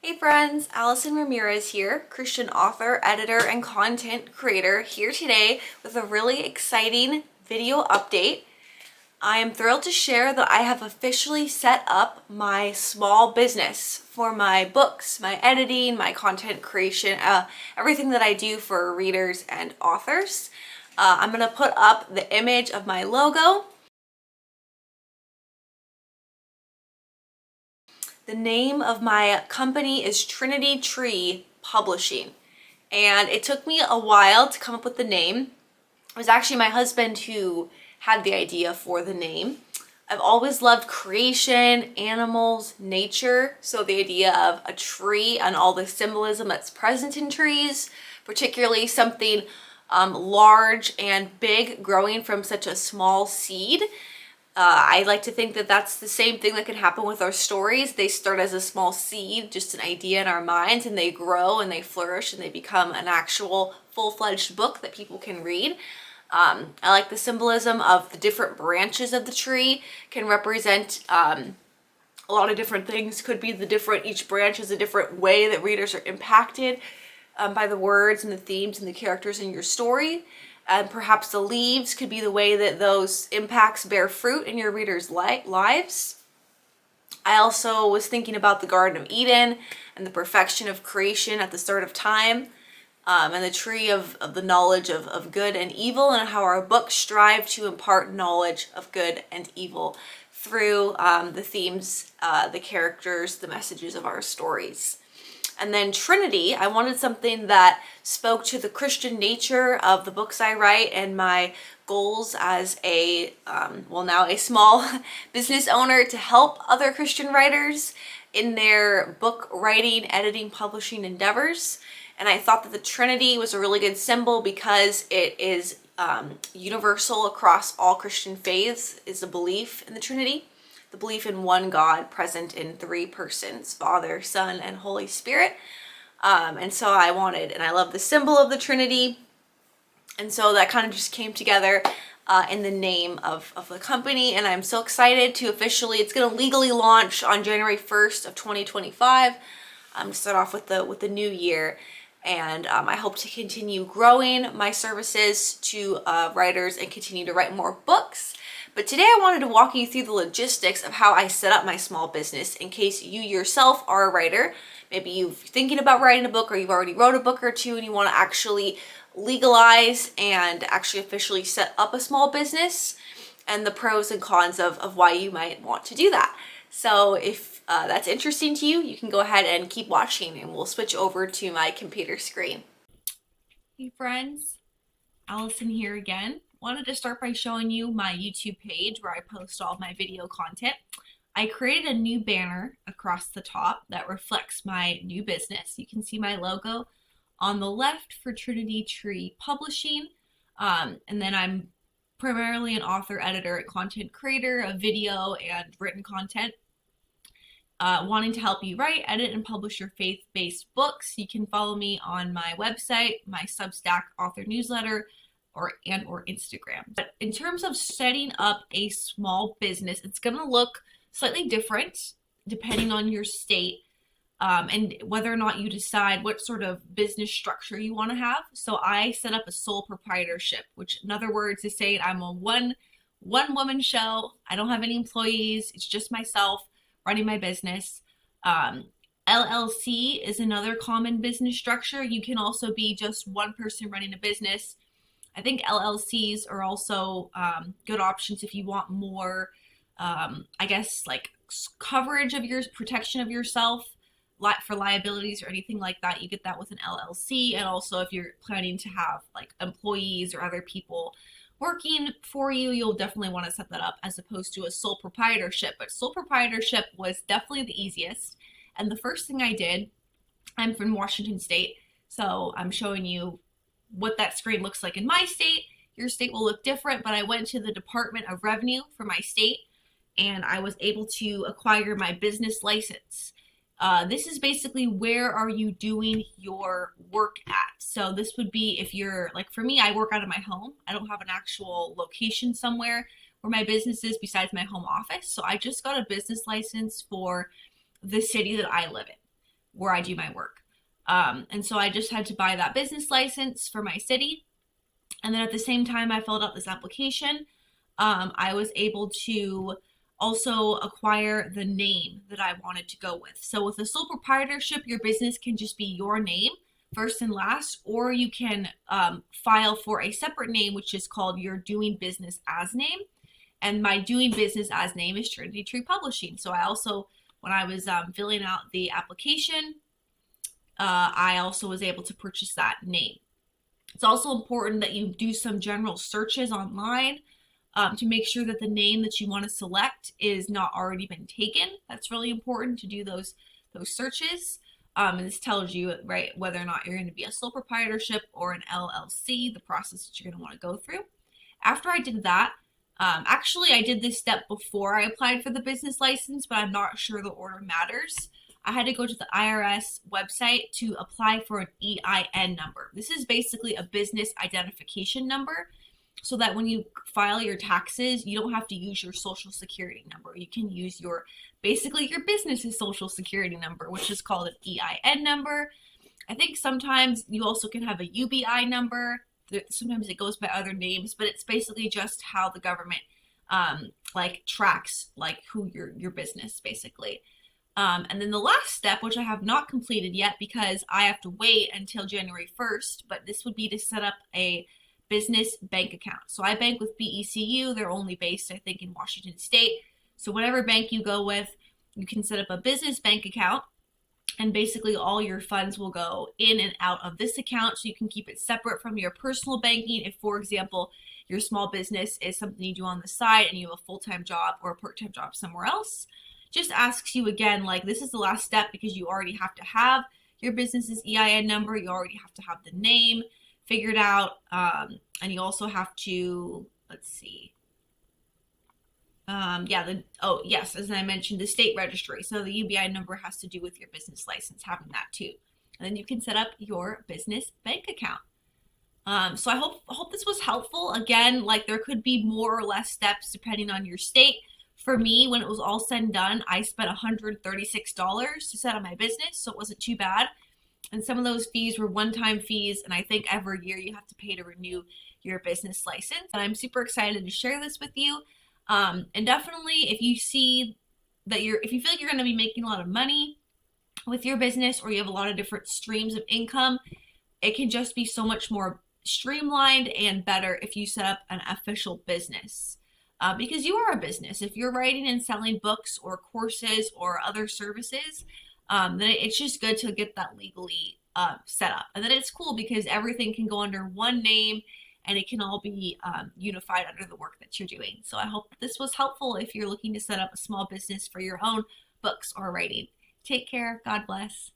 Hey friends, Allison Ramirez here, Christian author, editor, and content creator, here today with a really exciting video update. I am thrilled to share that I have officially set up my small business for my books, my editing, my content creation, everything that I do for readers and authors. I'm going to put up the image of my logo. The name of my company is Trinity Publishing, and it took me a while to come up with the name. It was actually my husband who had the idea for the name. I've always loved creation, animals, nature, so the idea of a tree and all the symbolism that's present in trees, particularly something large and big growing from such a small seed. I like to think that that's the same thing that can happen with our stories. They start as a small seed, just an idea in our minds, and they grow and they flourish and they become an actual full-fledged book that people can read. I like the symbolism of the different branches of the tree can represent a lot of different things. Could be each branch is a different way that readers are impacted by the words and the themes and the characters in your story. And perhaps the leaves could be the way that those impacts bear fruit in your readers' lives. I also was thinking about the Garden of Eden and the perfection of creation at the start of time, and the tree of the knowledge of good and evil, and how our books strive to impart knowledge of good and evil through the themes, the characters, the messages of our stories. And then Trinity, I wanted something that spoke to the Christian nature of the books I write and my goals as now a small business owner to help other Christian writers in their book writing, editing, publishing endeavors. And I thought that the Trinity was a really good symbol because it is universal across all Christian faiths, is a belief in the Trinity. The belief in one God present in three persons, Father, Son, and Holy Spirit. And so I love the symbol of the Trinity. And so that kind of just came together in the name of the company. And I'm so excited to it's going to legally launch on January 1st of 2025. To start off with the new year. And I hope to continue growing my services to writers and continue to write more books. But today I wanted to walk you through the logistics of how I set up my small business in case you yourself are a writer. Maybe you're thinking about writing a book, or you've already wrote a book or two and you want to actually legalize and actually officially set up a small business, and the pros and cons of why you might want to do that. So if that's interesting to you, you can go ahead and keep watching, and we'll switch over to my computer screen. Hey friends, Allison here again. Wanted to start by showing you my YouTube page where I post all my video content. I created a new banner across the top that reflects my new business. You can see my logo on the left for Trinity Publishing, and then I'm primarily an author, editor, content creator of video and written content. Wanting to help you write, edit, and publish your faith-based books. You can follow me on my website, my Substack author newsletter, or Instagram. But in terms of setting up a small business, it's going to look slightly different depending on your state, and whether or not you decide what sort of business structure you want to have. So I set up a sole proprietorship, which in other words is saying I'm a one woman show. I don't have any employees. It's just myself running my business. LLC is another common business structure. You can also be just one person running a business. I think LLCs are also good options if you want more, like coverage of your protection of yourself for liabilities or anything like that. You get that with an LLC. And also if you're planning to have like employees or other people working for you, you'll definitely want to set that up as opposed to a sole proprietorship. But sole proprietorship was definitely the easiest. And the first thing I did, I'm from Washington State, so I'm showing you what that screen looks like in my state. Your state will look different, but I went to the Department of Revenue for my state and I was able to acquire my business license. This is basically where are you doing your work at. So this would be if you're, like for me, I work out of my home. I don't have an actual location somewhere where my business is besides my home office. So I just got a business license for the city that I live in. where I do my work. And so I just had to buy that business license for my city. And then at the same time I filled out this application, I was able to also acquire the name that I wanted to go with. So with a sole proprietorship, your business can just be your name, first and last, or you can file for a separate name, which is called your doing business as name. And my doing business as name is Trinity Tree Publishing. So I also, when I was filling out the application, I also was able to purchase that name. It's also important that you do some general searches online to make sure that the name that you want to select is not already been taken. That's really important to do those searches. And this tells you, right, whether or not you're going to be a sole proprietorship or an LLC, the process that you're going to want to go through. After I did that, actually I did this step before I applied for the business license, but I'm not sure the order matters. I had to go to the IRS website to apply for an EIN number. This is basically a business identification number, so that when you file your taxes, you don't have to use your social security number. You can use basically your business's social security number, which is called an EIN number. I think sometimes you also can have a UBI number. Sometimes it goes by other names, but it's basically just how the government tracks who your business basically. And then the last step, which I have not completed yet because I have to wait until January 1st, but this would be to set up a business bank account. So I bank with BECU. They're only based, I think, in Washington State. So whatever bank you go with, you can set up a business bank account, and basically all your funds will go in and out of this account, so you can keep it separate from your personal banking. If, for example, your small business is something you do on the side and you have a full-time job or a part-time job somewhere else, just asks you again, this is the last step because you already have to have your business's EIN number. You already have to have the name figured out. And you also have to, let's see. Yes, as I mentioned, the state registry. So the UBI number has to do with your business license, having that too. And then you can set up your business bank account. So I hope this was helpful. Again, there could be more or less steps depending on your state. For me, when it was all said and done, I spent $136 to set up my business, so it wasn't too bad. And some of those fees were one-time fees, and I think every year you have to pay to renew your business license. And I'm super excited to share this with you. And definitely, if you see that if you feel like you're going to be making a lot of money with your business, or you have a lot of different streams of income, it can just be so much more streamlined and better if you set up an official business. Because you are a business. If you're writing and selling books or courses or other services, then it's just good to get that legally set up. And then it's cool because everything can go under one name and it can all be unified under the work that you're doing. So I hope this was helpful if you're looking to set up a small business for your own books or writing. Take care. God bless.